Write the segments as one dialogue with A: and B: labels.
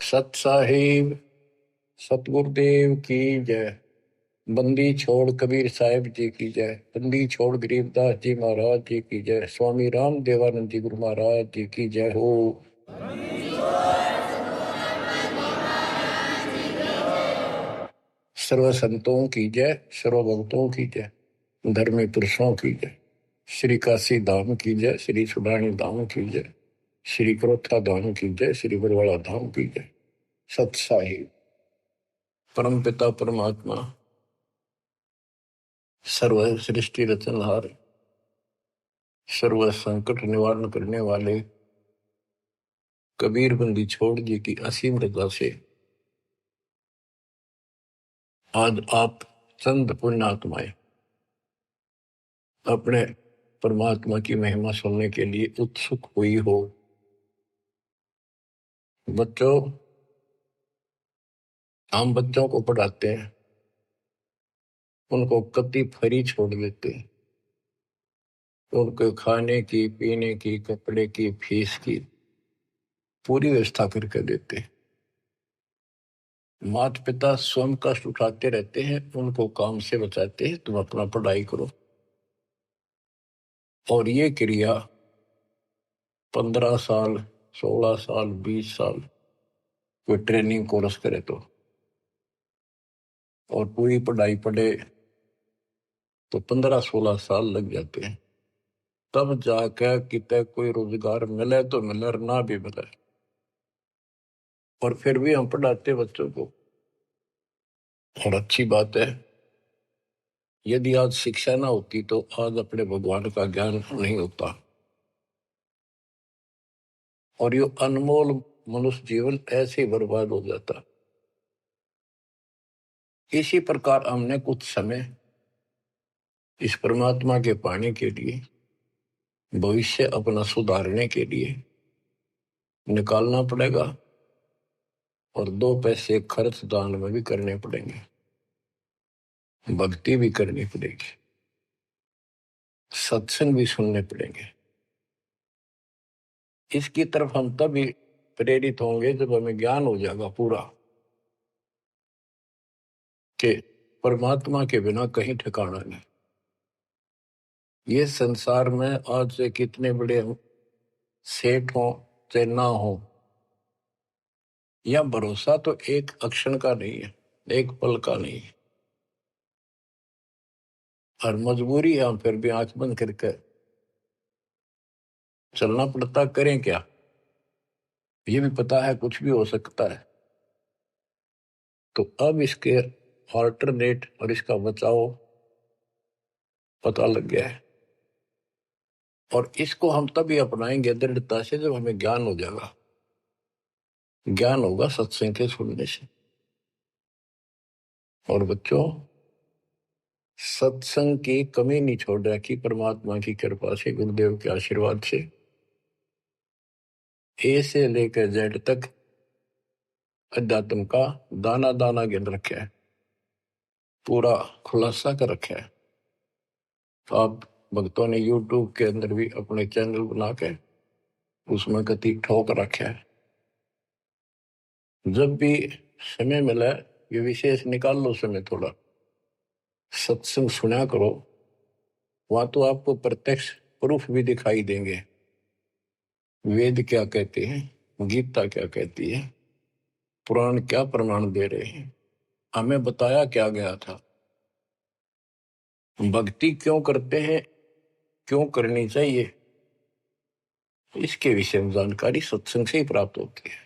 A: सत साहिब सतगुरुदेव की जय। बंदी छोड़ कबीर साहिब जी की जय। बंदी छोड़ गरीबदास जी महाराज जी की जय। स्वामी राम देवानंद जी गुरु महाराज जी की जय हो। सर्व संतों की जय, सर्व भक्तों की जय, धर्मी पुरुषों की जय। श्री काशी धाम की जय, श्री सुडानी धाम की जय, श्री क्रोथा धाम की जय, श्री बरवाड़ा धाम की जय। सत साहिब परम पिता परमात्मा सर्व सृष्टि रचनहार, सर्व संकट निवारण करने वाले कबीर बंदी छोड़ जी की असीम रजा से आज आप चंद पुण्यात्माएं अपने परमात्मा की महिमा सुनने के लिए उत्सुक हुई हो। बच्चों, हम बच्चों को पढ़ाते हैं, उनको कति फ्री छोड़ देते हैं, उनको खाने की, पीने की, कपड़े की, फीस की पूरी व्यवस्था करके देते हैं। माता पिता स्वयं कष्ट उठाते रहते हैं, उनको काम से बचाते हैं, तुम अपना पढ़ाई करो। और ये क्रिया 15 साल, 16 साल, 20 साल कोई ट्रेनिंग कोर्स करे तो, और पूरी पढ़ाई पढ़े तो 15-16 साल लग जाते हैं। तब जाकर कितने कोई रोजगार मिले तो मिले और ना भी मिले। और फिर भी हम पढ़ाते बच्चों को। और अच्छी बात है, यदि आज शिक्षा ना होती तो आज अपने भगवान का ज्ञान नहीं होता और ये अनमोल मनुष्य जीवन ऐसे ही बर्बाद हो जाता। इसी प्रकार हमने कुछ समय इस परमात्मा के पाने के लिए, भविष्य अपना सुधारने के लिए निकालना पड़ेगा और 2 पैसे खर्च दान में भी करने पड़ेंगे, भक्ति भी करनी पड़ेगी, सत्संग भी सुनने पड़ेंगे। इसकी तरफ हम तभी प्रेरित होंगे जब हमें ज्ञान हो जाएगा पूरा कि परमात्मा के बिना कहीं ठिकाना नहीं। ये संसार में आज से कितने बड़े सेठ हो चाहे ना हो, या भरोसा तो एक अक्षण का नहीं है, एक पल का नहीं है। और मजबूरी है, हम फिर भी आंख बंद करके चलना पड़ता। करें क्या? ये भी पता है कुछ भी हो सकता है। तो अब इसके ऑल्टरनेट और इसका बचाव पता लग गया है, और इसको हम तभी अपनाएंगे दृढ़ता से जब हमें ज्ञान हो जाएगा। ज्ञान होगा सत्संग के सुनने से। और बच्चों, सत्संग की कमी नहीं छोड़ रखी परमात्मा की कृपा से, गुरुदेव के आशीर्वाद से। ए से लेकर जेड तक अध्यात्म का दाना दाना गिन रखा है, पूरा खुलासा कर रखा है। तो आप भक्तों ने यूट्यूब के अंदर भी अपने चैनल बना के उसमें कति ठोक रखा है। जब भी समय मिला, ये विशेष निकाल लो समय थोड़ा, सत्संग सुना करो। वहां तो आपको प्रत्यक्ष प्रूफ भी दिखाई देंगे। वेद क्या कहते हैं, गीता क्या कहती है, पुराण क्या प्रमाण दे रहे हैं, हमें बताया क्या गया था, भक्ति क्यों करते हैं, क्यों करनी चाहिए, इसके विषय में जानकारी सत्संग से ही प्राप्त होती है।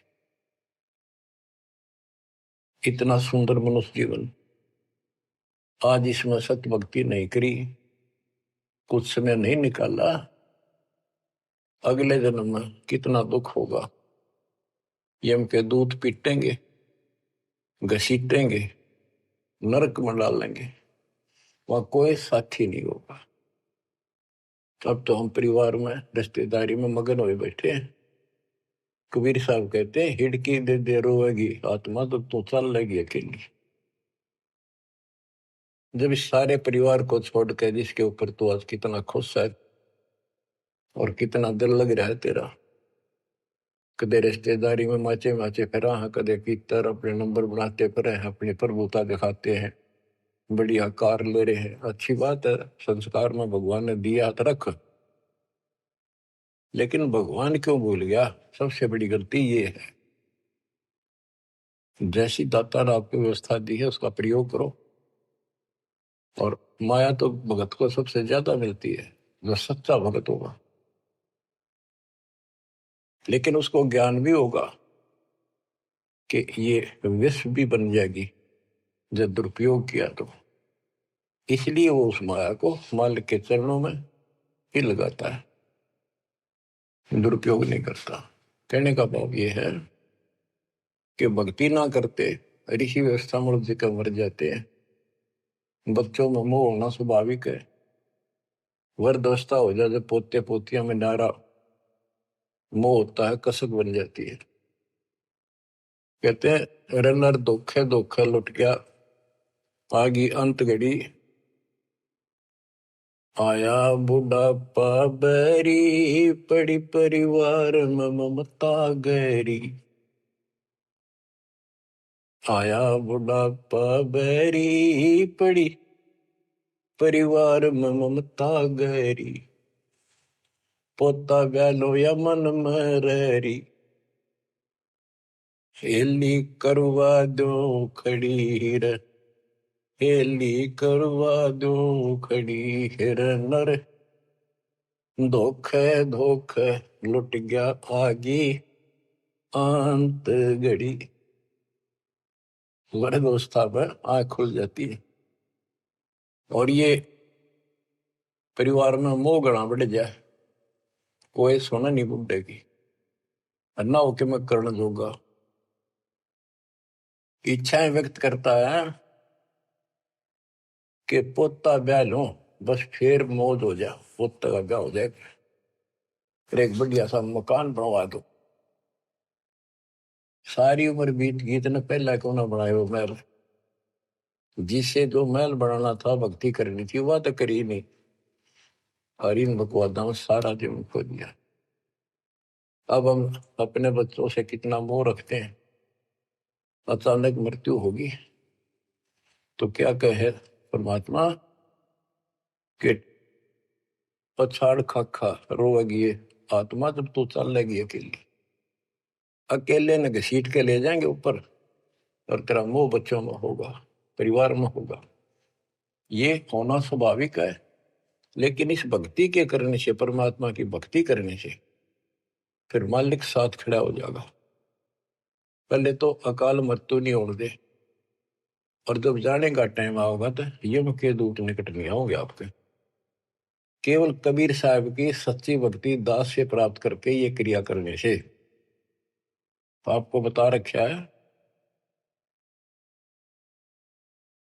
A: इतना सुंदर मनुष्य जीवन, आज इसमें सत्य भक्ति नहीं करी, कुछ समय नहीं निकाला, अगले जन्म में कितना दुख होगा। यम के दूत पीटेंगे, घसीटेंगे, नरक में डालेंगे, वहां कोई साथी नहीं होगा। अब तो हम परिवार में, रिश्तेदारी में मगन हुए बैठे हैं। कबीर साहब कहते हैं, हिड़की दे दे रोएगी आत्मा तो तू चल लेगी अकेली। जब इस सारे परिवार को छोड़ कर जिसके ऊपर तू आज कितना खुश है और कितना दिल लग रहा है तेरा, कदे रिश्तेदारी में माचे माचे फिरा है, कदे कीतर अपने नंबर बनाते फिरे हैं, अपनी प्रभुता दिखाते हैं, बढ़िया कार ले रहे हैं। अच्छी बात है, संस्कार में भगवान ने दिया तो रख, लेकिन भगवान क्यों भूल गया? सबसे बड़ी गलती ये है, जैसी दाता ने आपको व्यवस्था दी है उसका प्रयोग करो। और माया तो भगत को सबसे ज्यादा मिलती है, जो सच्चा भगत होगा। लेकिन उसको ज्ञान भी होगा कि ये विष भी बन जाएगी जब दुरुपयोग किया तो। इसलिए वो उस माया को मालिक के चरणों में ही लगाता है, दुरुपयोग नहीं करता। कहने का भाव ये है कि भक्ति ना करते ऋषि व्यवस्था मूर्ति का मर जाते हैं। बच्चों में मोह होना स्वाभाविक है, वृद्धावस्था हो जाए जब पोते पोतियां में नारा मोह होता है, कसक बन जाती है। कहते हैं रनर धोखे धोखे लुट गया, आगी अंत घड़ी, आया बुढ़ापा बैरी, पड़ी परिवार में ममता गहरी। आया बुढ़ापा बैरी, पड़ी परिवार में ममता गहरी। पोता ब्यालो या मन मररी, हेली करवा दो खड़ी हिर, हेली करवा दो खड़ी हिर। नर धोखे धोखे लुट गया, आगी अंत घड़ी। वृद्ध अवस्था में आंख खुल जाती है, और ये परिवार में मोह गणा बढ़ जाए, कोई सोना नहीं बुढ़ेगी, अन्ना होके मैं करण जोगा। इच्छाएं व्यक्त करता है कि पोता ब्याह लो, बस फिर मौज हो जाए, पोता का ब्याह हो जाए, फिर एक बढ़िया सा मकान बनवा दो। सारी उम्र बीत गई, इतने पहला क्यों ना बनाए वो महल? जिसे जो महल बनाना था, भक्ति करनी थी, वह तो करी नहीं, और इन बकवादा में सारा जीवन खो दिया। अब हम अपने बच्चों से कितना मोह रखते हैं। अचानक मृत्यु होगी तो क्या कहे परमात्मा कि पछाड़ खाखा रोएगी ये आत्मा, जब तू चल लेगी अकेली। अकेले ने घसीट के ले जाएंगे ऊपर, और तेरा मोह बच्चों में होगा, परिवार में होगा। ये होना स्वाभाविक है, लेकिन इस भक्ति के करने से, परमात्मा की भक्ति करने से, फिर मालिक साथ खड़ा हो जाएगा। पहले तो अकाल मृत्यु नहीं होने दे, और जब जाने का टाइम आओगा तो यम के दूत निकट नहीं आओगे आपके। केवल कबीर साहब की सच्ची भक्ति दास से प्राप्त करके ये क्रिया करने से, तो आपको बता रखा है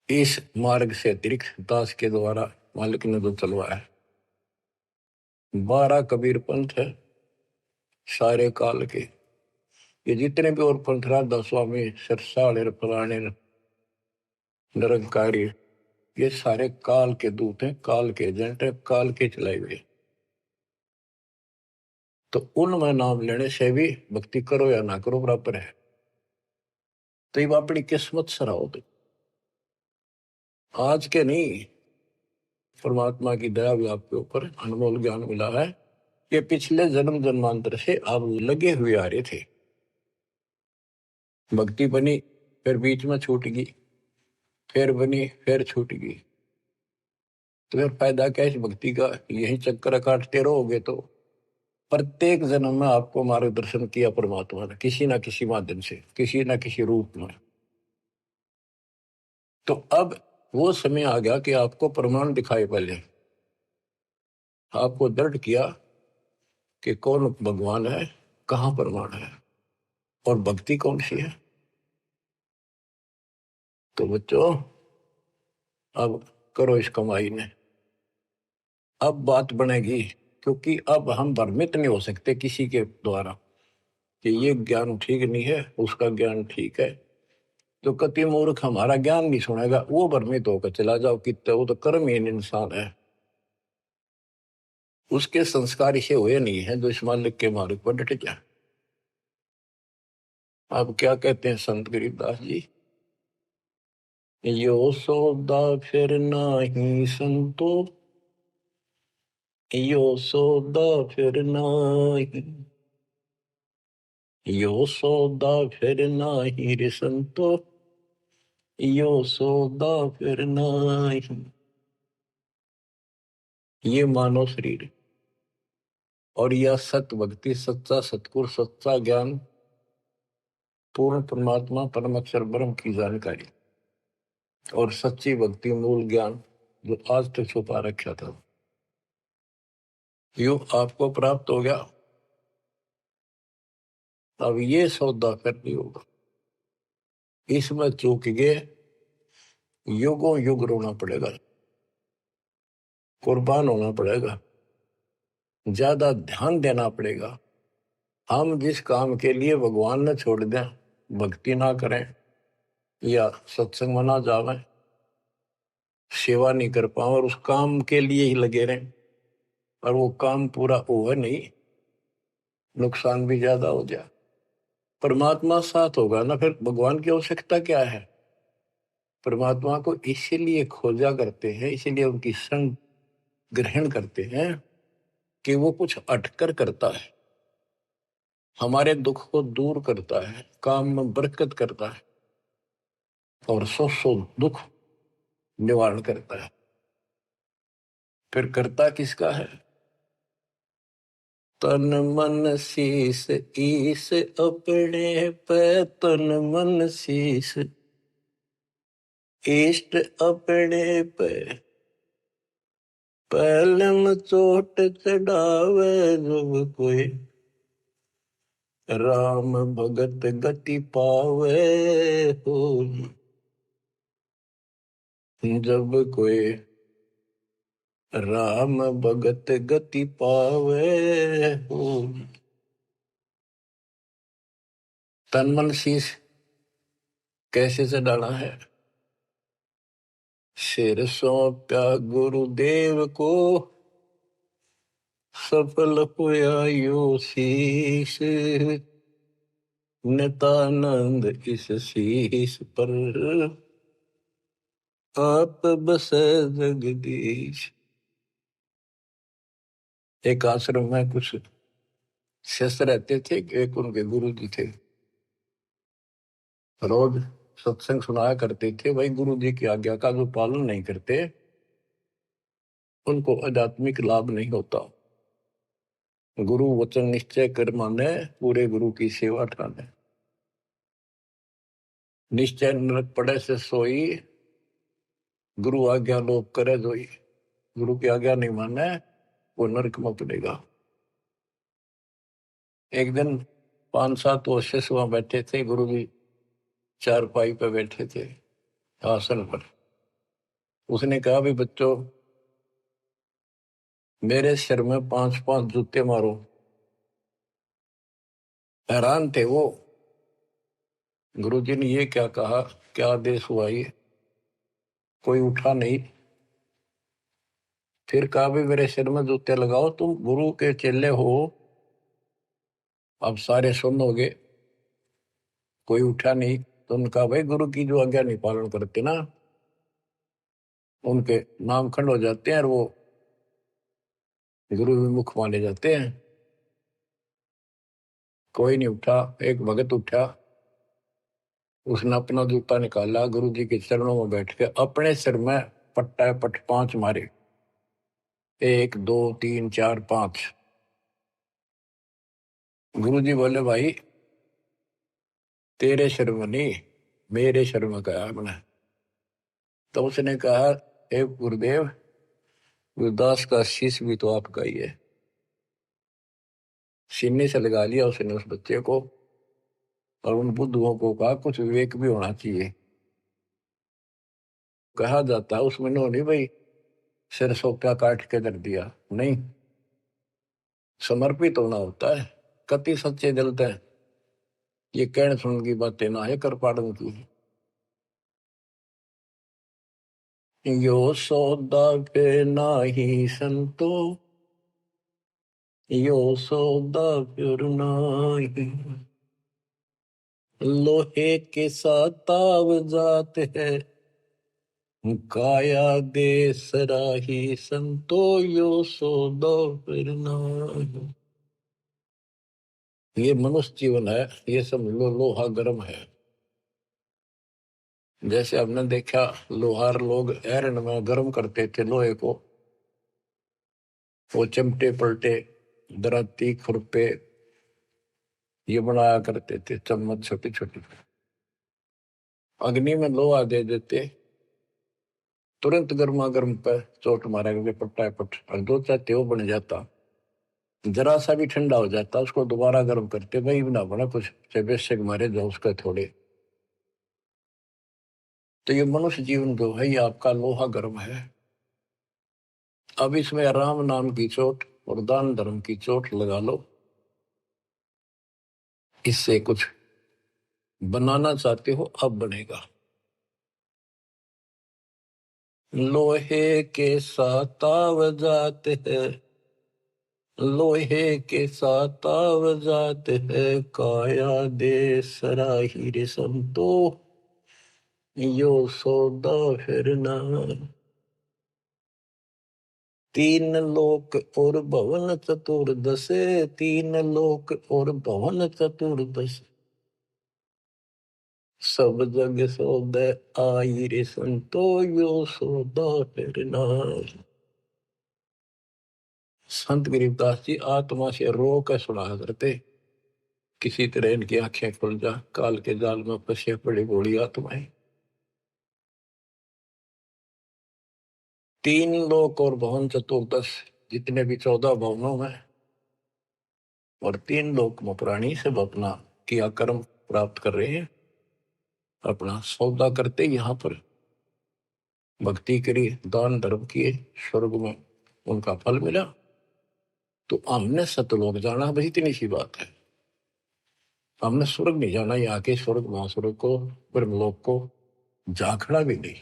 A: इस मार्ग से अतिरिक्त दास के द्वारा मालिक ने जो चलवाया है। 12 कबीर पंथ है सारे काल के। ये जितने भी और पंथ राधा स्वामी, सरसाल, फलाने, निरंकारी, ये सारे काल के दूत हैं, काल के एजेंट है, काल के चलाए हुए। तो उनमें नाम लेने से भी भक्ति करो या ना करो बराबर है। तो ये अपनी किस्मत सराहो। तो आज के नहीं, परमात्मा की दया भी आपके ऊपर अनमोल ज्ञान मिला है। ये पिछले जन्म जन्मांतर से आप लगे हुए आ रहे थे। भक्ति बनी, फिर बीच में छूट गई, फिर बनी, फिर छूट गई। तो फिर फायदा क्या इस भक्ति का? यही चक्कर काटते रहोगे तो प्रत्येक जन्म में आपको मार्गदर्शन किया परमात्मा ने, किसी ना किसी माध्यम से, किसी ना किसी रूप में। तो अब वो समय आ गया कि आपको प्रमाण दिखाई, पहले आपको दृढ़ किया कि कौन भगवान है, कहाँ प्रमाण है, और भक्ति कौन सी है। तो बच्चों अब करो इस कमाई ने। अब बात बनेगी, क्योंकि अब हम भ्रमित नहीं हो सकते किसी के द्वारा कि ये ज्ञान ठीक नहीं है, उसका ज्ञान ठीक है। जो कति मूर्ख हमारा ज्ञान नहीं सुनेगा, वो भ्रमित होकर चला जाओ कितने, वो तो कर्महीन इंसान है, उसके संस्कार इसे हुए नहीं है जो इस मालिक के मार्ग पर डट जाए। अब क्या कहते हैं संत गरीबदास जी, यो सौदा फिर नाही संतो, यो सौदा फिर नाही, यो सौदा फिर नाही रे संतो, यो सौदा फिर नाही। ये मानव शरीर और यह सत्य भक्ति, सच्चा सतगुर, सच्चा ज्ञान, पूर्ण परमात्मा परम अक्षर ब्रह्म की जानकारी और सच्ची भक्ति मूल ज्ञान जो आज तक छुपा रखा था, यो आपको प्राप्त हो गया। अब ये सौदा करनी होगा, इसमें चूक गए युगों युग रोना पड़ेगा, कुर्बान होना पड़ेगा, ज्यादा ध्यान देना पड़ेगा। हम जिस काम के लिए भगवान ने छोड़ दें, भक्ति ना करें या सत्संग में ना जावे, सेवा नहीं कर पाओ और उस काम के लिए ही लगे रहें और वो काम पूरा हुआ नहीं, नुकसान भी ज्यादा हो जाए, परमात्मा साथ होगा ना, फिर भगवान की आवश्यकता क्या है। परमात्मा को इसीलिए खोजा करते हैं, इसीलिए उनकी संग ग्रहण करते हैं कि वो कुछ अटकर करता है, हमारे दुख को दूर करता है, काम में बरकत करता है और सौ दुख निवारण करता है। फिर करता किसका है? तन मन शीस ईस अपने पे, तन मन शीस इष्ट अपने पे, पहलम चोट चढ़ावे जब कोई, राम भगत गति पावे हो, जब कोई राम भगत गति पावे हो। तन मन शीस कैसे चढ़ाना है? सिर सौंप्या गुरुदेव को, सफल हुआ यो शीस, नितानंद इस शीस पर आप बसे जगदीश। एक आश्रम में कुछ शिष्य रहते थे, एक उनके गुरु जी थे, रोज सत्संग सुनाया करते थे। भाई गुरु जी की आज्ञा का जो पालन नहीं करते उनको आध्यात्मिक लाभ नहीं होता। गुरु वचन निश्चय कर माने, पूरे गुरु की सेवा ठाने। निश्चय नरक पड़े से सोई, गुरु आज्ञा लोग करे जोई। गुरु की आज्ञा नहीं माने वो नरक में पड़ेगा। एक दिन 5-7 वर्ष वहां बैठे थे, गुरु जी चारपाई पे बैठे थे आसन पर। उसने कहा भी बच्चों, मेरे सिर में 5-5 जूते मारो। हैरान थे वो, गुरुजी ने ये क्या कहा, क्या आदेश हुआ ये? कोई उठा नहीं। फिर कहा भी मेरे सिर में जूते लगाओ, तुम गुरु के चेले हो। अब सारे सुन हो गए, कोई उठा नहीं। तो उनका भाई गुरु की जो आज्ञा नहीं पालन करते ना, उनके नाम खंड हो जाते हैं और वो गुरु विमुख माने जाते हैं। कोई नहीं उठा। एक भगत उठा, उसने अपना जूता निकाला, गुरु जी के चरणों में बैठ के अपने सिर में पट्टा पट 5 मारे। 1 2 3 4 5। गुरु जी बोले भाई तेरे सिर में नहीं, मेरे सिर में कहा हमने। तो उसने कहा, हे गुरुदेव, गुरुदास का शीश भी तो आपका ही है। सीने से लगा लिया उसने उस बच्चे को और उन बुद्धुओं को कहा कुछ विवेक भी होना चाहिए। कहा जाता है उसमें नहीं भाई सिर सोप्या काट के कर दिया, नहीं, समर्पित होना होता है। कति सच्चे जलते हैं, ये कहने सुन की बातें ना है, कर पाड़न की। यो सौदा पे नाही संतो, यो सौदा फिर नाही, लोहे के साथ ताव जात है, काया दे सराही संतो यो सौदो फिर नाहि। ये मनुष्य जीवन है, ये सब लोहा गर्म है। जैसे हमने देखा लोहार लोग आयरन में गर्म करते थे लोहे को, वो चिमटे पलटे दराती खुरपे ये बनाया करते थे, चम्मच छोटी छोटी अग्नि में लोहा दे देते, तुरंत गर्मा गर्म पे चोट मारेंगे पट्टा पट, और दो चाहते वो बन जाता, जरा सा भी ठंडा हो जाता उसको दोबारा गर्म करते, वही ना बना कुछ बेशक मारे जो उसके थोड़े। तो ये मनुष्य जीवन जो है ये आपका लोहा गर्म है। अब इसमें राम नाम की चोट और दान धर्म की चोट लगा लो, इससे कुछ बनाना चाहते हो अब बनेगा। लोहे के साथ ताव जाते हैं, लोहे के साथ ताव जाते है, काया दे सराही रे संतो यो सौदा फिर ना। तीन लोक और भवन चतुर्दश, तीन लोक और भवन चतुर्दश, सब जग सौदे आई रे संतो यो सौदा फिर ना। संत गरीबदास जी आत्मा से रो कर सुना करते, किसी तरह इनकी आंखें खुल जा, काल के जाल में फंसे पड़ी बूढ़ी आत्माएं। तीन लोक और भवन चतुर्दश, जितने भी 14 भवनों में और तीन लोक में प्राणी सब अपना किया कर्म प्राप्त कर रहे हैं, अपना सौदा करते यहाँ पर भक्ति करी, दान धर्म किए, स्वर्ग में उनका फल मिला। तो हमने सतलोक जाना, बस इतनी सी बात है। हमने स्वर्ग नहीं जाना, यहाँ के स्वर्ग महास्वर्ग को ब्रह्मलोक को झांकना भी नहीं।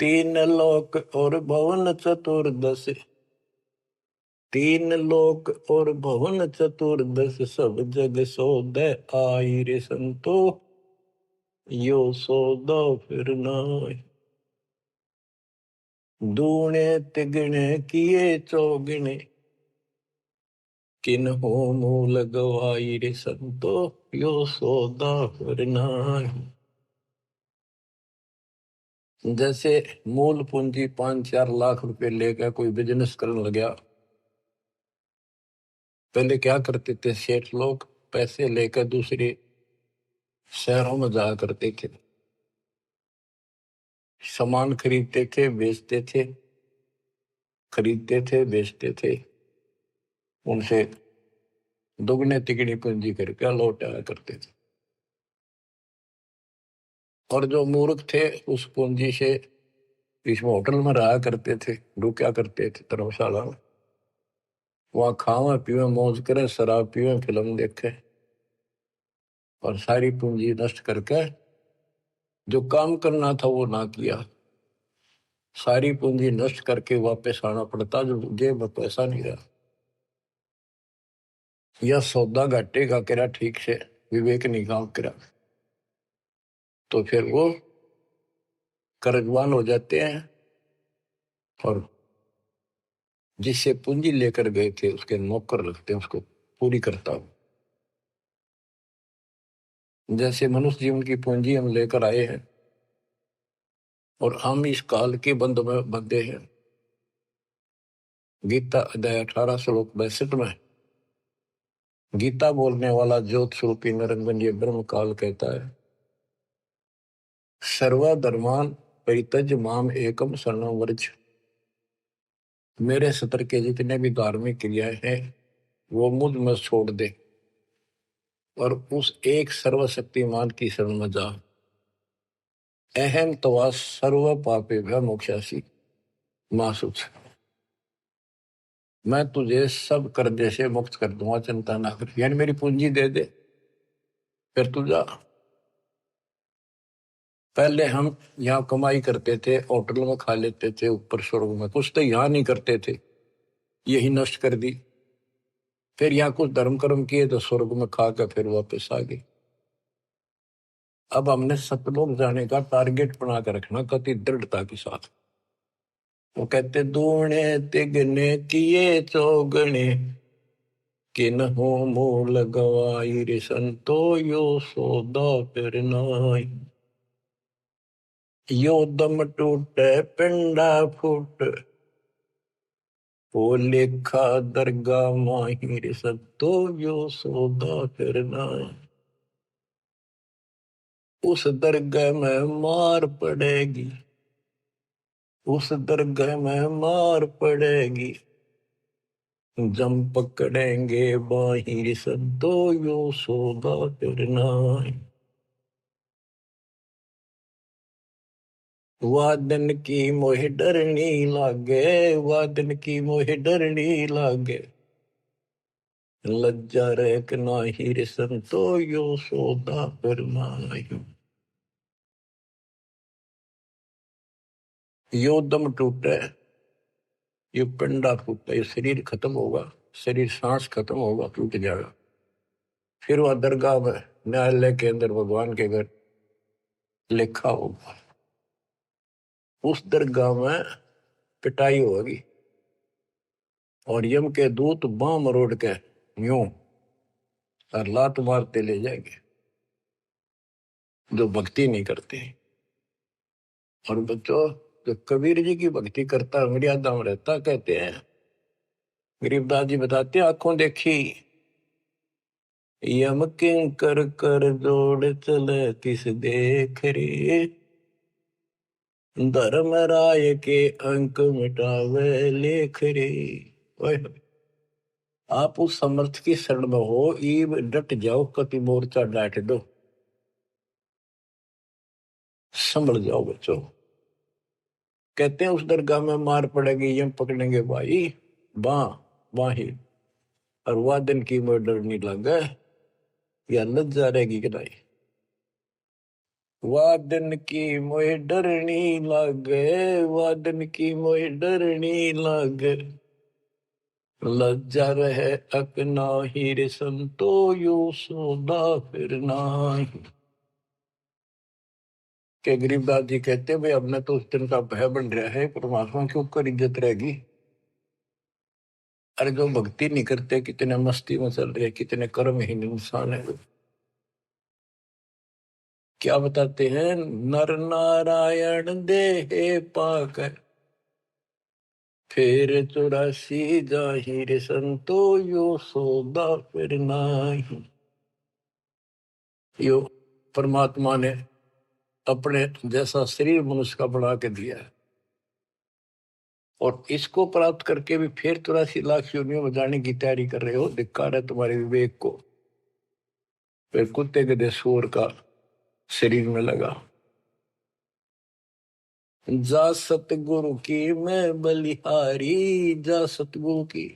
A: तीन लोक और भवन चतुर्दश, तीन लोक और भवन चतुर्दश, सब जग सौदे आई रे संतो यो सौदा फिर नाहि। दूणे तिगणे किए चौगुने, किन्हो मूल गवाई रे संतो यो सौदा फिर नाहि। जैसे मूल पूंजी 5-4 लाख रुपए लेकर कोई बिजनेस करने लगा, पहले क्या करते थे सेठ लोग, पैसे लेकर दूसरे शहरों में जाया करते थे, सामान खरीदते थे बेचते थे, खरीदते थे बेचते थे, उनसे दुगने तिगनी पूंजी करके लौट आया करते थे। और जो मूर्ख थे उस पूंजी से इसमें होटल में रहा करते थे, रुका करते थे धर्मशाला में, वहां खावा पीवे मौज करे, शराब पीवे, फिल्म देखे, और सारी पूंजी नष्ट करके जो काम करना था वो ना किया, सारी पूंजी नष्ट करके वापस आना पड़ता, जो जेब में पैसा नहीं रहा। या सौदा घाटे का करा ठीक से, विवेक नहीं काम करा, तो फिर वो कर्जवान हो जाते हैं, और जिससे पूंजी लेकर गए थे उसके नौकर रखते हैं, उसको पूरी करता हूं। जैसे मनुष्य जीवन की पूंजी हम लेकर आए हैं और हम इस काल के बंद में बंधे हैं। गीता अध्याय 18 श्लोक 62 में गीता बोलने वाला ज्योत स्वरूपी निरंजन ये ब्रह्म काल कहता है, सर्वधर्मान परित्यज माम एकम शरणं व्रज। मेरे सतर के जितने भी धार्मिक क्रियाएं हैं वो मुझ में छोड़ दे और उस एक सर्वशक्तिमान की शरण में जा। अहम तवा सर्व पापेभ्य मोक्षासी मासुच। मैं तुझे सब कर्जे से मुक्त कर दूंगा, चिंता ना कर। यानी मेरी पूंजी दे दे, फिर तू जा। पहले हम यहाँ कमाई करते थे, होटल में खा लेते थे, ऊपर स्वर्ग में कुछ तो यहाँ नहीं करते थे, यही नष्ट कर दी। फिर यहाँ कुछ धर्म कर्म किए तो स्वर्ग में खा कर फिर वापस आ गए। अब हमने सतलोक जाने का टारगेट बना कर रखना कति दृढ़ता के साथ। वो कहते दूने तिगने किए चौगने किन हो मूल गवाई रे संतो यो सौदा फिर नाई। यो दम टूटे पिंडा फूट वो लेखा दरगाह माही रे संतो यो सौदा फिर नाई। उस दरगाह में मार पड़ेगी, उस दरगाह में मार पड़ेगी, जम पकड़ेंगे बाहिर संतो यो सौदा फिर नाई। वादन की मोह डरनी लागे, वादन की मोह डरनी लागे, लज्जा रेक नाही रे संतो यो सौदा फिर नाई। यो दम टूटे, ये पिंडा फूटा, ये शरीर खत्म होगा, शरीर सांस खत्म होगा, टूट जाएगा। फिर वह दरगाह में न्यायालय के अंदर भगवान के घर लिखा होगा। उस दरगाह में पिटाई होगी और यम के दूत बां मरोड़ के यूं और लात मारते ले जाएंगे जो भक्ति नहीं करते। और बच्चों, जो कबीर जी की भक्ति करता मर्यादा में रहता, कहते हैं गरीबदास जी बताते हैं, आंखों देखी यम किंकर कर जोड़ चले तिस देख रे, धर्म राय के अंक मिटावे लेख रे। ओए होए, आप उस समर्थ की शरण में हो, ईब डट जाओ, कति मोर्चा डांट दो, संभल जाओ बच्चों। कहते हैं उस दरगाह में मार पड़ेगी, यम पकड़ेंगे भाई बां बाही, और वादन की मोह डरनी लगे, या लज्जा रहेगी कि नहीं। वादन की मोह डरनी लगे, वादन की मोह डरनी लगे, लज्जा रहे अपना ही रे संतो यो सौदा फिर नाई। के गरीबदास जी कहते भाई अब तो उस दिन का भय बन रहा है, परमात्मा के ऊपर इज्जत रहेगी। अरे जो भक्ति नहीं करते कितने मस्ती में चल रहे, कितने कर्महीन इंसान है। क्या बताते हैं, नर नारायण देह पाकर फिर 84 जाहिर संतो यो सौदा फिर नाही। यो परमात्मा ने अपने जैसा शरीर मनुष्य का बना के दिया है, और इसको प्राप्त करके भी फिर 84 लाख योनियों में जाने की तैयारी कर रहे हो। धिक्कार है तुम्हारे विवेक को। फिर कुत्ते गधे सूअर का शरीर में लगा। जा सतगुरु की मैं बलिहारी, जा सतगुरु की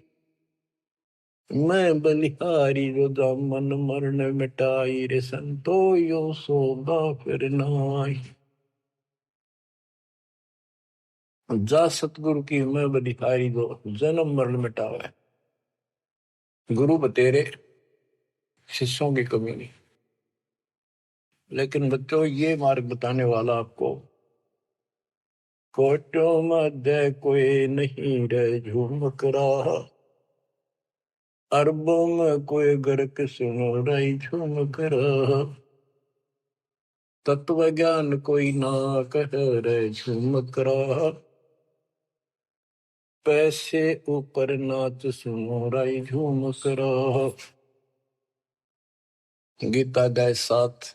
A: मैं बलिहारी, जो दामन मरण मिटाई रे संतो यो सौदा फिर नाई। जा सतगुरु की मैं बलिहारी, जो जन्म मरण मिटावे। गुरु बतेरे, शिष्यों की कमी नहीं। लेकिन बच्चों, ये मार्ग बताने वाला आपको, कोटों मध्य कोई नहीं रे झूमक रहा, अरबों में कोई गर्क सुनो रही झूमक रहा, तत्व ज्ञान कोई ना कह रे झूमक रहा, पैसे ऊपर नाच सुनो रही झूमक रहा। गीता अध्याय 7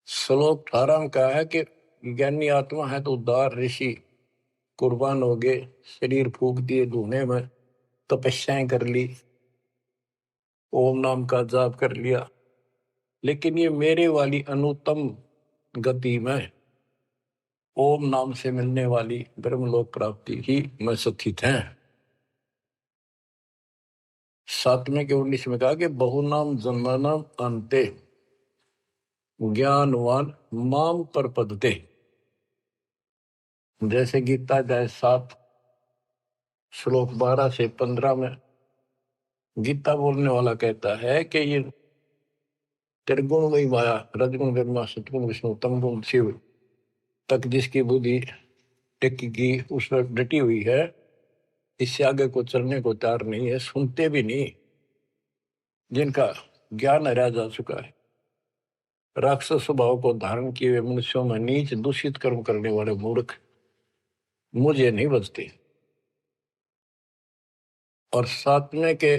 A: श्लोक 18 में कहा है कि ज्ञानी आत्मा है तो उदार ऋषि कुर्बान हो गए, शरीर फूक दिए धुएं में, तपस्याएं कर ली, ओम नाम का जाप कर लिया, लेकिन ये मेरे वाली अनुत्तम गति में ओम नाम से मिलने वाली ब्रह्मलोक प्राप्ति ही में स्थित है। 7वें के 19 में कहा कि बहुनाम जन्मनाम अंते ज्ञानवान माम पर पदते। जैसे गीता अध्याय 7 श्लोक 12 से 15 में गीता बोलने वाला कहता है कि ये त्रिगुण वही माया, रजगुण ब्रह्मा, सतगुण विष्णु, तमगुण शिव तक जिसकी बुद्धि टिकी उस पर डटी हुई है, इससे आगे को चलने को तैयार नहीं है, सुनते भी नहीं, जिनका ज्ञान हरा जा चुका है। राक्षस स्वभाव को धारण किए हुए मनुष्यों में नीच दूषित कर्म करने वाले मूर्ख मुझे नहीं बचते। और सातवें के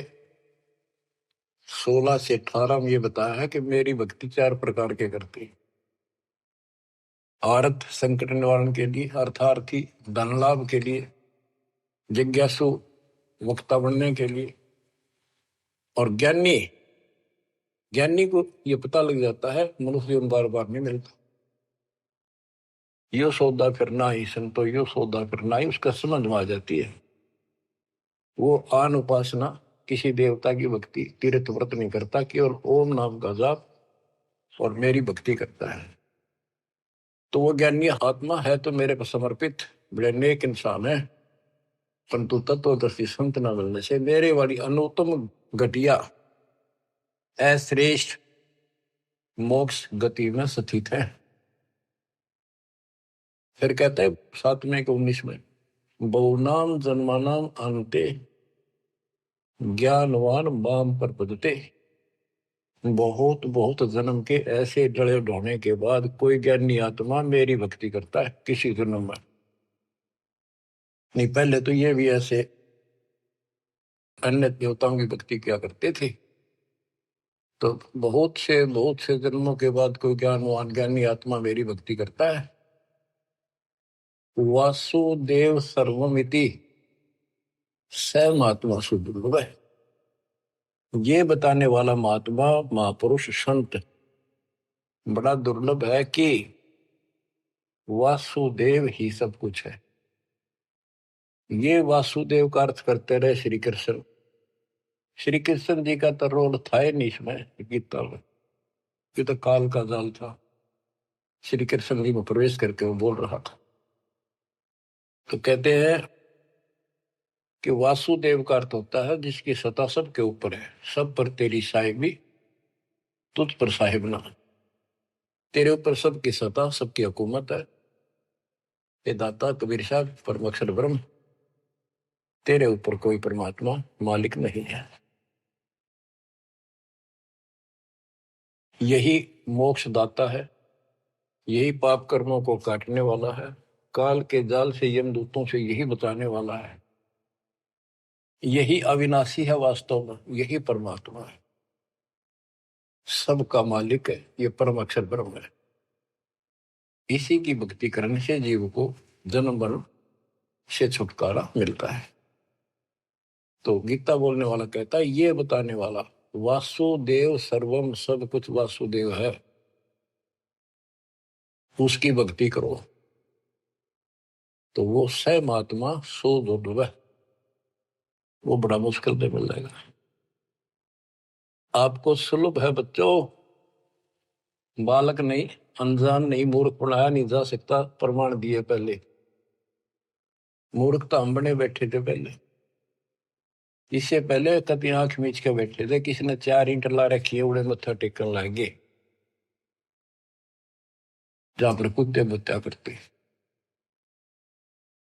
A: 16 से 18 में ये बताया है कि मेरी भक्ति 4 प्रकार के करती है। अर्थ संकट निवारण के लिए, अर्थार्थी धन लाभ के लिए, जिज्ञासु वक्ता बनने के लिए, और ज्ञानी ज्ञानी को ये पता लग जाता है मनुष्य जीवन बार बार नहीं मिलता, यो सौदा करना ही संतो, यो सौदा करना ही, उसका समझ में आ जाती है। वो आन उपासना, किसी देवता की भक्ति, तीर्थ व्रत नहीं करता, केवल ओम नाम का जाप और मेरी भक्ति करता है। तो वो ज्ञानी आत्मा है तो मेरे पर समर्पित बड़े नेक इंसान है, परंतु तत्वदर्शी संत न मिलने से मेरे वाली अनुत्तम घटिया अश्रेष्ठ मोक्ष गति में स्थित है। फिर कहते हैं 7वें के 19 में, बहुनाम जन्मानाम अंते ज्ञानवान माम पर बदते। बहुत बहुत जन्म के ऐसे जड़े ढोने के बाद कोई ज्ञानी आत्मा मेरी भक्ति करता है किसी जन्म में। नहीं, पहले तो ये भी ऐसे अन्य देवताओं की भक्ति क्या करते थे। तो बहुत से जन्मों के बाद कोई ज्ञानवान ज्ञानी आत्मा मेरी भक्ति करता है। वासुदेव सर्वमिति स महात्मा सुदुर्लभ है। ये बताने वाला महात्मा महापुरुष संत बड़ा दुर्लभ है कि वासुदेव ही सब कुछ है। ये वासुदेव का अर्थ करते रहे श्री कृष्ण। श्री कृष्ण जी का तो रोल था ही नहीं इसमें गीता में, ये तो काल का जाल था। श्री कृष्ण जी में प्रवेश करके वो बोल रहा था। तो कहते हैं कि वासुदेव का अर्थ होता है जिसकी सत्ता सबके ऊपर है, सब पर तेरी साहिबी, तुझ पर साहिब ना। तेरे ऊपर सबकी सत्ता, सबकी हुकूमत है। ये दाता कबीर साहब परम अक्षर ब्रह्म, तेरे ऊपर कोई परमात्मा मालिक नहीं है। यही मोक्ष दाता है, यही पाप कर्मों को काटने वाला है, काल के जाल से यमदूतों से यही बचाने वाला है। यही अविनाशी है, वास्तव में यही परमात्मा है, सबका मालिक है, ये परम अक्षर ब्रह्म है। इसी की भक्ति करने से जीव को जन्म मरण से छुटकारा मिलता है। तो गीता बोलने वाला कहता है, ये बताने वाला वासुदेव सर्वम, सब कुछ वासुदेव है, उसकी भक्ति करो तो वो स महात्मा सो दुर्लभ है, वो बड़ा मुश्किल से मिल जाएगा। आपको सुलभ है बच्चों, बालक नहीं, अनजान नहीं, मूर्ख बनाया नहीं जा सकता, प्रमाण दिए पहले। मूर्ख तो हम बने बैठे थे पहले, इससे पहले कभी आंख मीच के बैठे थे, किसी ने 4 ईंट ला रखी है, उड़े मत्था टेकन लगे जहां पर कुत्ते बत्या करते।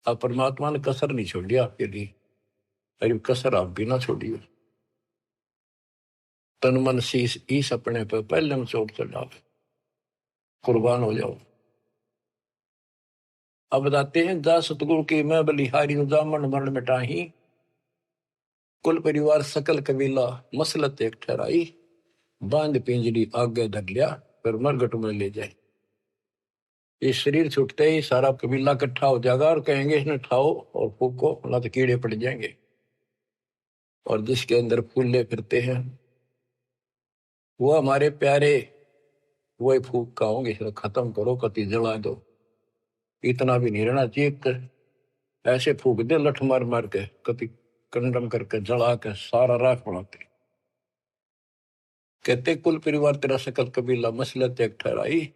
A: अब परमात्मा ने कसर नहीं छोड़ी आपके लिए, अरे कसर आप भी ना छोड़िए। तन मन शीश ईस अपने पे पहले में चोट चढ़ाओ, कुर्बान हो जाओ। अब बताते हैं, जा सतगुरु की मैं बलिहारी जामन मरण मिटाही, कुल परिवार सकल कबीला मसलत एक ठहराई, बांध पिंजरी आगे धर लिया, फिर मरगट में ले जाए। ये शरीर छूटते ही सारा कबीला इकट्ठा हो जाएगा और कहेंगे इसने ठाओ और फूको, ना तो कीड़े पड़ जाएंगे। और जिसके अंदर फूले फिरते हैं वो हमारे प्यारे, वही फूक का होंगे, खत्म करो, कति जला दो। इतना भी नहीं रहना चाहिए, ऐसे फूक दे लठ मार मार के, कति कंडम करके जला के सारा राख बनाते। कहते कुल परिवार तेरा सकल कबीला मसलत एक ठहराई,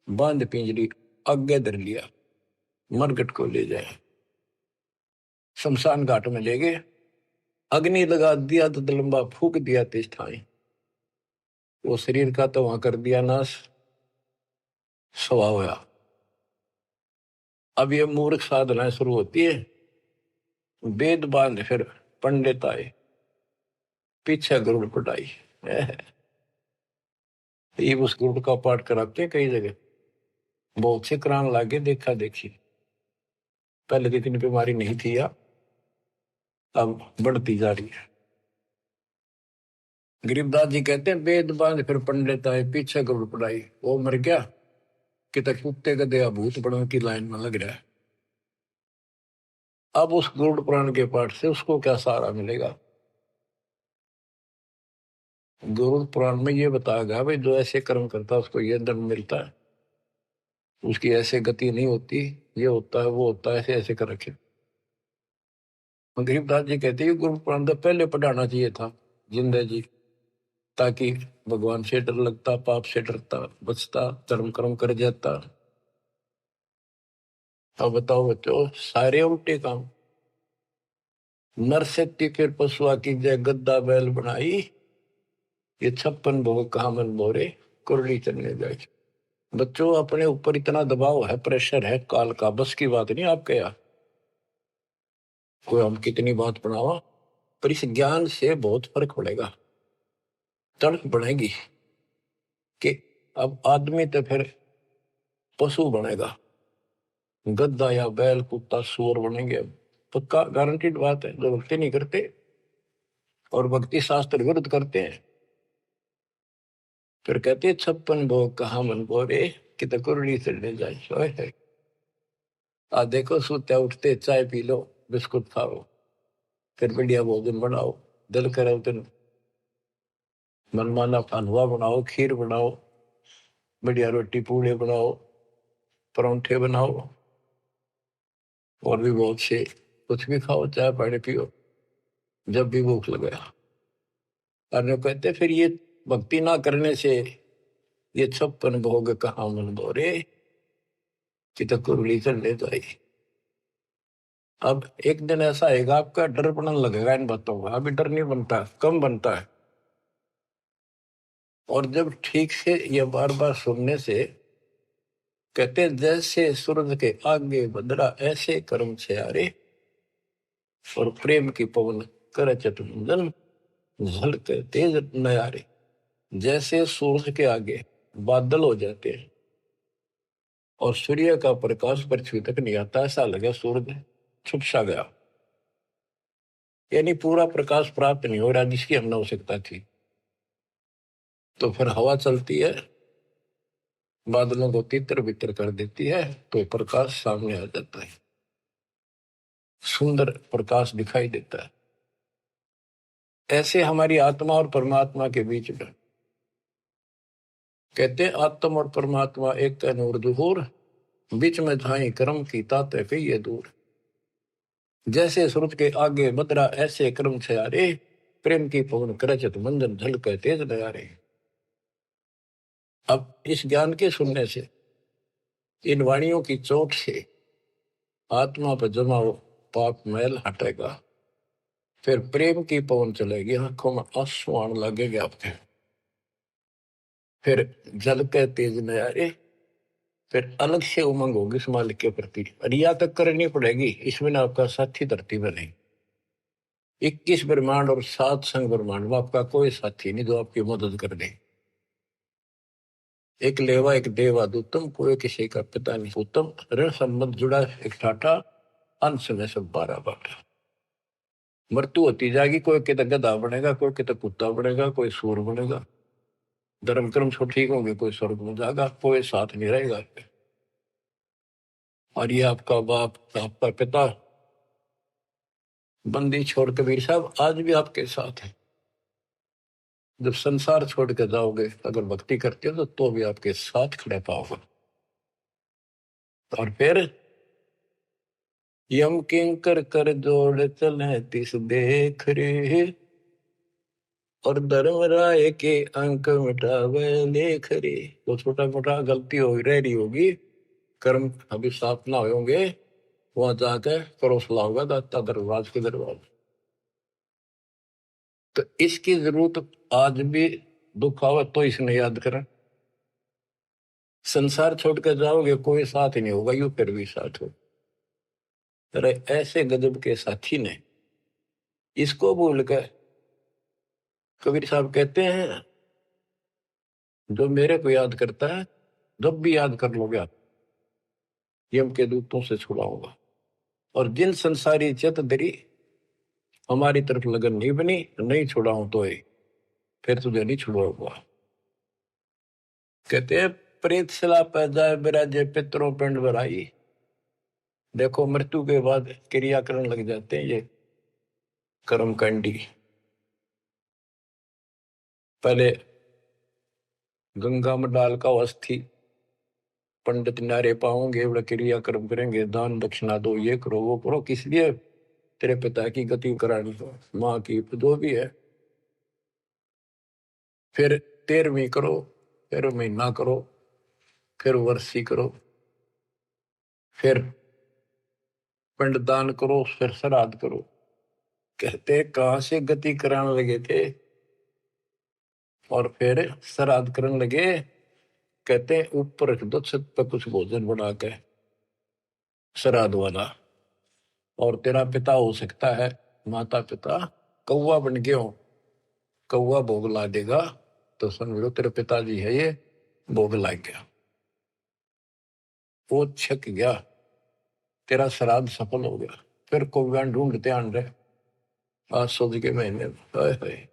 A: बांध पिंजरी आगे धर लिया, मरगट को ले जाए, शमशान घाट में ले गए। अग्नि लगा दिया तो लंबा फूक दिया तिस ठाई, वो शरीर का तो वहां कर दिया नाश, सवा होया। अब ये मूर्ख साधना शुरू होती है, वेद बांध फिर पंडित आए, पीछे गरुड़ पटाई। ये उस गरुड़ का पाठ कराते हैं कई जगह, बहुत से करान लागे देखा देखी। पहले तो इतनी बीमारी नहीं थी या अब बढ़ती जा रही है। गरीबदास जी कहते हैं वेद बांध फिर पंडित आए, पीछे गरुड़ पटाई। वो मर गया कि तक कुत्ते का दया भूत बड़ों की लाइन में लग रहा है। अब उस गरुड़ पुराण के पाठ से उसको क्या सहारा मिलेगा? गरुड़ पुराण में ये बताया गया भाई जो ऐसे कर्म करता है उसको ये दंड मिलता है, उसकी ऐसे गति नहीं होती, ये होता है वो होता है, ऐसे ऐसे कर रखे। गरीबदास जी कहते हैं गुरु पुराण तो पहले पढ़ाना चाहिए था जिंदा जी, ताकि भगवान से डर लगता, पाप से डरता, बचता, धर्म कर्म कर जाता। अब बताओ बच्चों, सारे उल्टे काम। नर शक्ति फिर पशुआ की जय गद्दा बैल बनाई, ये 56 भोग कहा मन मोरे, कुरली चलने जाए। बच्चों अपने ऊपर इतना दबाव है, प्रेशर है काल का, बस की बात नहीं आपके यहाँ। कोई हम कितनी बात बनावा, पर इस ज्ञान से बहुत फर्क पड़ेगा, तड़प बढ़ेगी कि अब आदमी तो फिर पशु बनेगा, गद्दा या बैल कुत्ता सूअर बनेंगे। पक्का गारंटीड बात है। जो भक्ति नहीं करते और भक्ति शास्त्र विरुद्ध करते हैं, फिर कहते हैं 56 भोग कहा मन बोरे, कि तो कुरली चढ़ने जाए। आ देखो सोते उठते चाय पी लो, बिस्कुट खाओ, फिर बढ़िया भोजन बनाओ, दिल करे तो मनमाना हलवा बनाओ, खीर बनाओ, बढ़िया रोटी पूड़े बनाओ, परोंठे बनाओ, और भी बहुत से कुछ भी खाओ, चाय पानी पियो जब भी भूख लगे। और कहते फिर ये भक्ति ना करने से ये 56 भोग कहाँ मन बोरे, कि तो कुरली चढ़ने जाए। अब एक दिन ऐसा आएगा आपका डर पड़ने लगेगा इन बातों का, अभी डर नहीं बनता, कम बनता है। और जब ठीक से ये बार बार सुनने से, कहते जैसे सूरज के आगे बदरा ऐसे कर्म से आरे, और प्रेम की पवन कर चतुंजन झलके तेज नयारे। जैसे सूरज के आगे बादल हो जाते हैं और सूर्य का प्रकाश पृथ्वी तक नहीं आता, ऐसा लगे सूरज छुप सा गया, यानी पूरा प्रकाश प्राप्त नहीं हो रहा जिसकी हमने आवश्यकता थी। तो फिर हवा चलती है, बादलों को तितर बितर कर देती है, तो प्रकाश सामने आ जाता है, सुंदर प्रकाश दिखाई देता है। ऐसे हमारी आत्मा और परमात्मा के बीच में, कहते हैं आत्मा और परमात्मा एक तय नूर दुहूर, बीच में झाई कर्म की ताते कहिए दूर। जैसे सूरज के आगे बदरा ऐसे कर्म से आरे, प्रेम की पवन करचत मंजन झलके तेज नयारे। अब इस ज्ञान के सुनने से, इन वाणियों की चोट से आत्मा पर जमा हो पाप मैल हटेगा, फिर प्रेम की पवन चलेगी, आंखों में आंसू आने लगेंगे आपके, फिर जल के तेज नयारे, फिर अलग से उमंग होगी इस मालिक के प्रति। रिया तक करनी पड़ेगी, इसमें ना आपका साथी धरती में नहीं। 21 ब्रह्मांड और 7 संग ब्रह्मांड में आपका कोई साथी नहीं जो आपकी मदद कर दे। एक लेवा एक देवा दूतम, कोई किसी का पिता नहीं उत्तम, ऋण संबंध जुड़ा एक ठाठा, अंश में सब 12 बाटा। मृत्यु होती जाएगी, कोई कितना गधा बनेगा, कोई कितना कुत्ता बनेगा, कोई सूर बनेगा, धर्म कर्म सब ठीक होंगे, कोई स्वर्ग में जाएगा, कोई साथ नहीं रहेगा। और ये आपका बाप, आपका पिता, बंदी छोड़ कबीर साहब आज भी आपके साथ है। जब संसार छोड़ के जाओगे, अगर भक्ति करते हो तो भी आपके साथ खड़े पाओगे। और फिर यम किंकर कर जोड़ चले तिस देख रे, और धर्म राय के अंक मिटावे लेख रे। तो छोटा मोटा गलती हो रह रही होगी, कर्म अभी साफ ना होंगे, वहां जाकर परोसला होगा दाता दरबार के दरबार। तो इसकी जरूरत आज भी दुख आवे तो इसने याद करें। संसार छोड़ कर जाओगे कोई साथ ही नहीं होगा, यू फिर भी साथ हो। अरे ऐसे गजब के साथी ने इसको भूल कर, कबीर साहब कहते हैं जो मेरे को याद करता है, जब भी याद कर लोगे आप, यम के दूतों से छुड़ाऊंगा। और जिन संसारी चित दरी हमारी तरफ लगन नहीं बनी, नहीं छुड़ाऊं तो फिर तुझे नहीं छुड़ाऊंगा। कहते हैं प्रेत शिला पै जाए बिराजे पितरों पिंड भराई। देखो मृत्यु के बाद क्रिया करने लग जाते हैं ये कर्मकांडी। पहले गंगा में डाल का अस्थि पंडित नारे पाओगे, बड़ा क्रिया कर्म करेंगे, दान दक्षिणा दो, ये करो वो करो, किस लिए? तेरे पिता की गति करानी हो, माँ की, जो भी है। फिर 13वीं करो, फिर महीना करो, फिर वर्षी करो, फिर पिंडदान करो, फिर श्राद्ध करो। कहते कहां से गति कराने लगे थे और फिर श्राद्ध करने लगे। कहते ऊपर रख दो छत पर कुछ भोजन बना के श्राद्ध वाला, और तेरा पिता हो सकता है, माता पिता कौवा बन गए हो, कौवा भोग ला देगा तो समझो तेरे पिताजी है ये, भोग ला गया, वो छक गया, तेरा श्राद्ध सफल हो गया। फिर कौवा ढूंढते आन रहे आज सोच के महीने में। हाय हाय।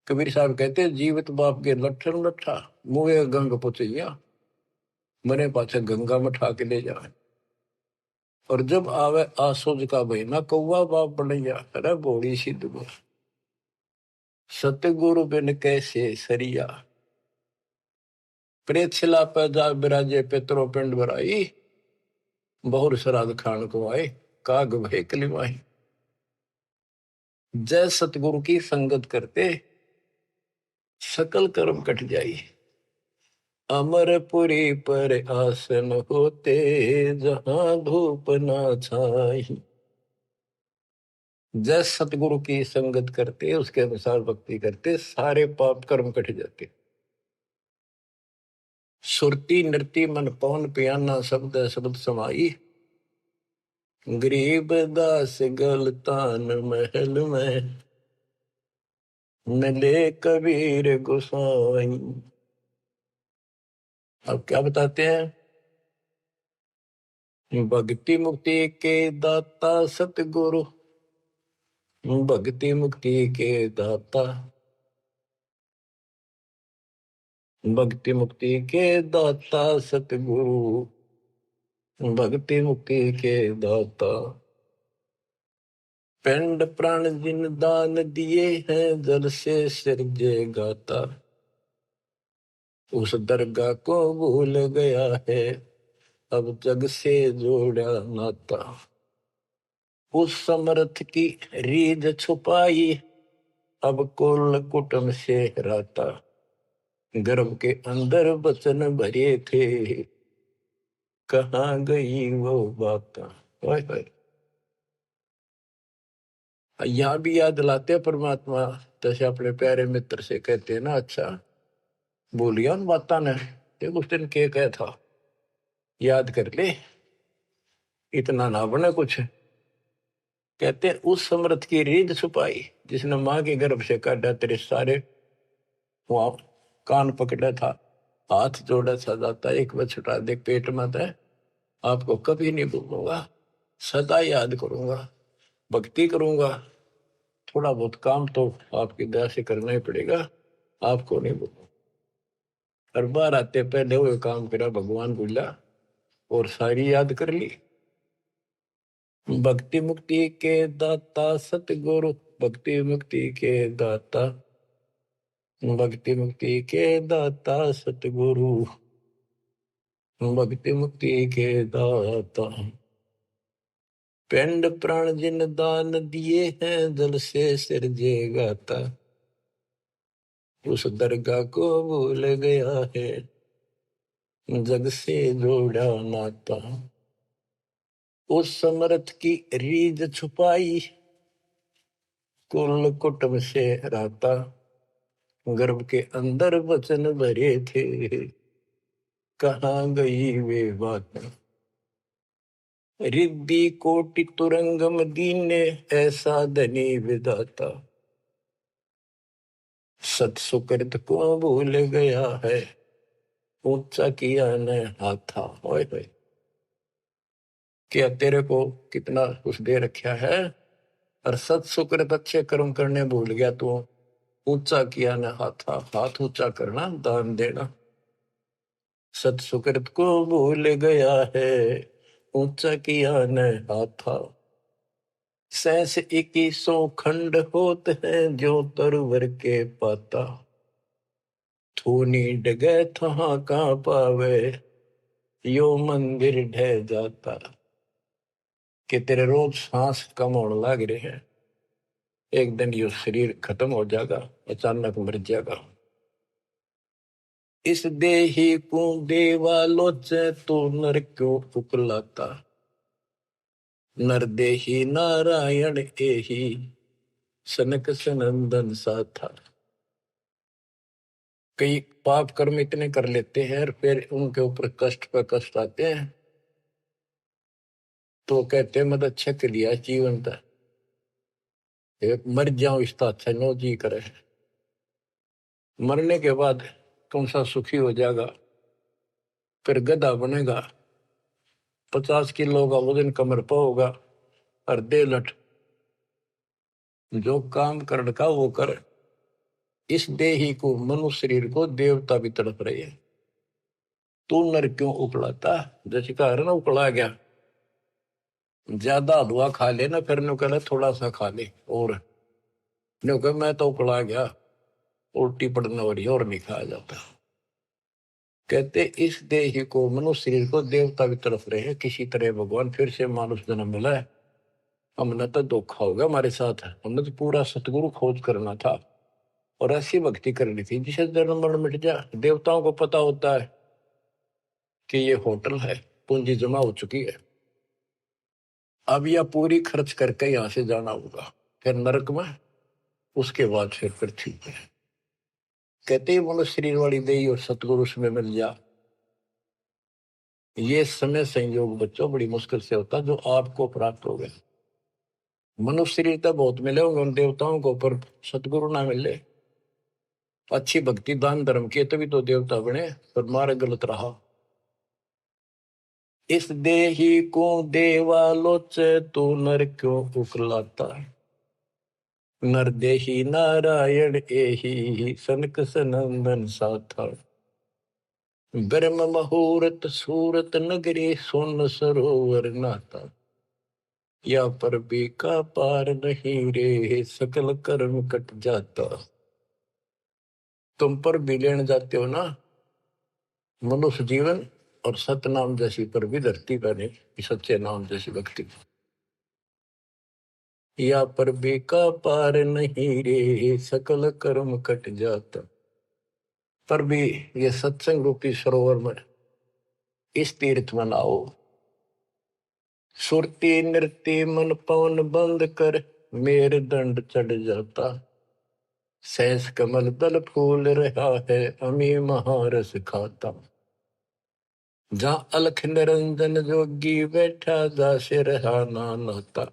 A: कबीर साहब कहते जीवित बाप के लट्ठन लट्ठा मुए गंग पुचैया, मरे पाछे गंगा में ठा के ले जाए। और जब आवे आसोज का महीना कौवा बाप बनैया। अरे बोली सिद्ध सतगुरु बिन कैसे सरिया, प्रेत शिला पे जा बिराजे पितरो पिंड भराई, बहुर श्राद्ध खान को आए काग भय कलिमाई। जय सतगुरु की संगत करते सकल कर्म कट जाई, अमरपुरी पर आसन होते जहां धूप ना छाई। जय सतगुरु की संगत करते, उसके अनुसार भक्ति करते, सारे पाप कर्म कट जाते। सुरती नृति मन पवन पियाना शब्द शब्द समाई, गरीब दास गलतान महल में मिले कबीर गोसाई। अब क्या बताते हैं? भक्ति मुक्ति के दाता सतगुरु, भक्ति मुक्ति के दाता, भक्ति मुक्ति के दाता सतगुरु, भक्ति मुक्ति के दाता। पिंड प्राण जिन दान दिए हैं जल से सिरजे गाता, उस दरगाह को भूल गया है अब जग से जोड़ा नाता। उस समर्थ की रीझ छुपाई अब कुल कुटुंब से राता, गर्भ के अंदर बचन भरे थे कहाँ गई वो बात। यहाँ भी याद दिलाते परमात्मा, जैसे अपने प्यारे मित्र से कहते हैं ना, अच्छा बोलिया उन बाता ने, देख उस दिन के कह था, याद कर ले, इतना ना बने कुछ। कहते हैं उस समर्थ की रीढ़ छुपाई जिसने माँ के गर्भ से काटा, तेरे सारे वहां कान पकड़ा था, हाथ जोड़ा था, जाता एक बार छुटा दे पेट में था, आपको कभी नहीं भूलूंगा, सदा याद करूंगा, भक्ति करूंगा, थोड़ा बहुत काम तो आपकी दया से करना ही पड़ेगा, आपको नहीं भूलूंगा। हर बार आते पहले वो काम करा, भगवान भूला और सारी याद कर ली। भक्ति मुक्ति के दाता सतगुरु, भक्ति मुक्ति के दाता, भक्ति मुक्ति के दाता सतगुरु, भक्ति मुक्ति के दाता। पिंड प्राण जिन दान दिए हैं जल से सिरजे गाता, उस दरगाह को भूल गया है जग से जोड़ा नाता। उस समर्थ की रीझ छुपाई कुल कुटुंब से राता, गर्भ के अंदर वचन भरे थे, कहाँ गई वे बात। रिद्धि कोटि तुरंगम दीने, ऐसा धनी विधाता। सत सुकृत को भूल गया है, ऊंचा किया न हाथा। ओए होए, क्या तेरे को कितना कुछ दे रखा है, और सत सुकृत अच्छे कर्म करने भूल गया तू। ऊंचा किया न हाथा, हाथ ऊंचा करना, दान देना। सत सुकृत को भूल गया है, ऊंचा किया न हाथा। सहस 2100 खंड होत है, जो तरवर के पाता। थूनी डगे थहा का पावे, यो मंदिर ढह जाता। कि तेरे रोज सांस कम होने लग रहे हैं, एक दिन यो शरीर खत्म हो जाएगा, अचानक मर जाएगा। इस देही को देवा लोचे, तो नर क्यों उकलाता। नर देही नारायण एही, सनक सनंदन सा था। कई पाप कर्म इतने कर लेते हैं और फिर उनके ऊपर कष्ट पर कष्ट आते हैं, तो कहते हैं मत अच्छा कर लिया जीवन था, मर जाओ इसका अच्छा नो जी करे। मरने के बाद कौन सा सुखी हो जाएगा, फिर गधा बनेगा, 50 किलो का वजन कमर पर होगा, और दे लट जो काम कर का वो कर। इस देही को, मनुष्य शरीर को देवता भी तड़प रहे हैं, तू नर क्यों उकलाता। जैसे कहा ना उकला गया, ज्यादा हलवा खा ले ना, फिर कहला थोड़ा सा खा ले, और कहा मैं तो उकला गया, उल्टी पड़ने वाली और नहीं खाया जाता। कहते इस देह को, मनुष्य शरीर को देवता भी तरफ रहे हैं, किसी तरह भगवान फिर से मानुष जन्म मिला है। हमने तो धोखा होगा हमारे साथ, हमने तो पूरा सतगुरु खोज करना था और ऐसी भक्ति करनी थी जिसे जन्म मरण मिट जाए। देवताओं को पता होता है कि ये होटल है, पूंजी जमा हो चुकी है, अब यह पूरी खर्च करके यहां से जाना होगा, फिर नरक में, उसके बाद फिर पृथ्वी पे। कहते ही मनुष्य शरीर वाली देही और सतगुरु में मिल जा। ये समय संयोग बच्चों बड़ी मुश्किल से होता जो आपको प्राप्त हो गया। मनुष्य शरीर तो बहुत मिले होंगे उन देवताओं को, पर सतगुरु ना मिले, अच्छी भक्ति दान धर्म किए तभी तो देवता बने, पर मार्ग गलत रहा। इस देही को देवालोचे, तो नर क्यों उकलाता। नर देही नारायण एही, सनक सनंदन साथा। ब्रह्म मुहूर्त सूरत नगरी, सुन सरोवर नाता। या पर भी का पार नहीं रे, सकल कर्म कट जाता। तुम पर भी लेने जाते हो ना मनुष्य जीवन, और सतनाम जैसी पर भी धरती पर नहीं, सच्चे नाम जैसी भक्ति। या पर भी का पार नहीं रे, सकल कर्म कट जाता। पर भी ये सत्संग रूपी सरोवर में, इस तीर्थ में नाओ। सुरती नृत्य मन पवन बंद कर, मेर दंड चढ़ जाता। सहस कमल दल फूल रहा है, अमी महारस खाता। जहाँ अलख निरंजन जोगी बैठा, दासे रहा नाता।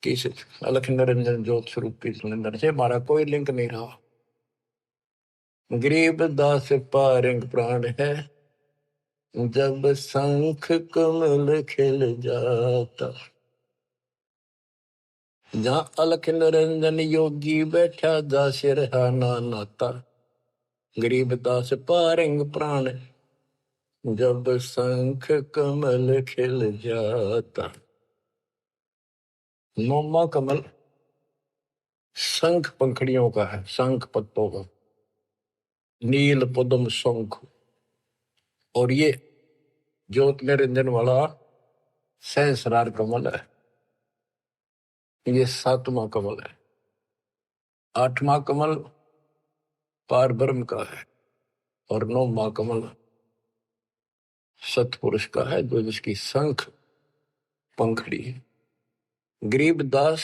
A: किस अलख निरंजन ज्योत स्वरूप की सुनिंदर से हमारा कोई लिंक नहीं रहा। गरीब दास पारंग प्राण है, जब शंख कमल खिल जाता। जहाँ अलख निरंजन योगी बैठा, दासे रहा नाता। गरीब दास पारंग प्राण, जब शंख कमल खिल जाता। नौमा कमल शंख पंखड़ियों का है, शंख पत्तों का, नील पद्म शंख। और ये ज्योत निरंजन वाला सहस्रार कमल है, ये 7वां कमल है। 8वां कमल पार ब्रह्म का है, और 9वां कमल सतपुरुष का है, जो जिसकी शंख पंखड़ी है। गरीब दास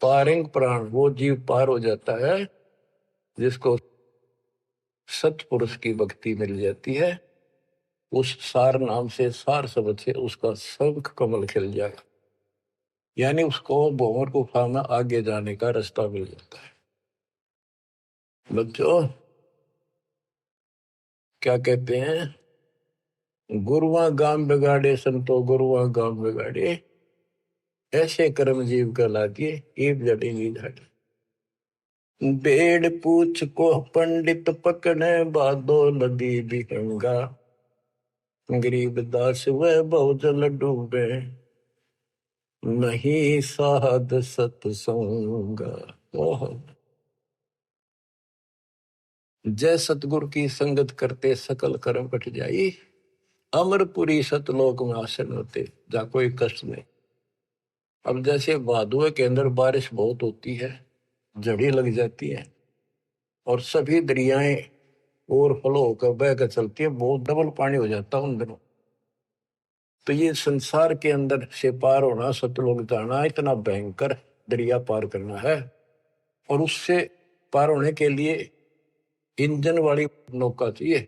A: पारंग प्राण वो जीव पार हो जाता है जिसको सतपुरुष की भक्ति मिल जाती है। उस सार नाम से, सार शब्द से उसका शंख कमल खिल जाएगा, यानी उसको भंवर गुफा में आगे जाने का रास्ता मिल जाता है। बच्चों क्या कहते हैं, गुरुआ गाम बिगाड़े संतो गुरुआ गाम बिगाड़े, ऐसे कर्म जीव कहला दिए एक जड़ेगी झाड़ी। बेड़ पूछ को पंडित पकड़े बादो नदी बिहंगा, गरीब दास वह बहुजल डूबे नहीं साध सत्संगा। ओह, जय सतगुरु की संगत करते सकल कर्म कट जाई, अमरपुरी सतलोक में आसन होते जा कोई कष्ट नहीं। अब जैसे भादुए के अंदर बारिश बहुत होती है, जड़ी लग जाती है और सभी दरियाएं ओवरफ्लो होकर बहकर चलती है, बहुत डबल पानी हो जाता है उन दिनों। तो ये संसार के अंदर से पार होना, सतलोक जाना इतना भयंकर दरिया पार करना है, और उससे पार होने के लिए इंजन वाली नौका चाहिए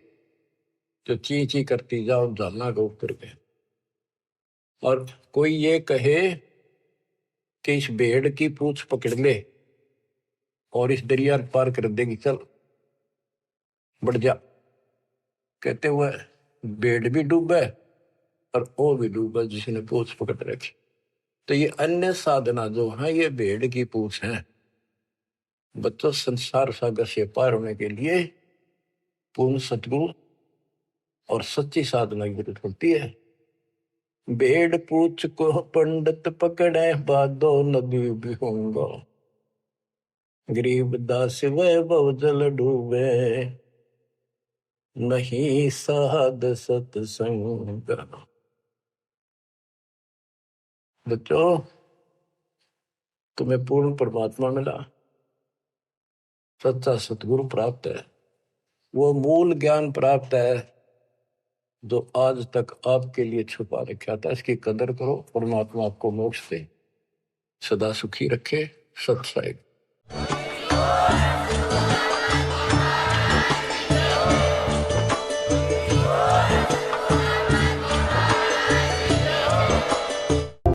A: जो ची ची करती जाओ झालना के ऊपर के। और कोई ये कहे कि इस भेड़ की पूंछ पकड़ ले और इस दरिया पार कर देगी, चल बढ़ जा, कहते हुए भेड़ भी डूबे और वो भी डूबा जिसने पूंछ पकड़ रखी। तो ये अन्य साधना जो है ये भेड़ की पूंछ है। बच्चों संसार सागर से पार होने के लिए पूर्ण सतगुरु और सच्ची साधना की जरूरत होती है। भेड़ पूछ को पंडित पकड़े बादो नदी भी होंगे, गरीब दास वह बहुजल डूबे नहीं साध सत्संग। बच्चों तुम्हें पूर्ण परमात्मा मिला, सच्चा सतगुरु प्राप्त है, वो मूल ज्ञान प्राप्त है जो आज तक आपके लिए छुपा रखा था। इसकी कदर करो, परमात्मा आपको मोक्ष दे, सदा सुखी रखे। सत्संग।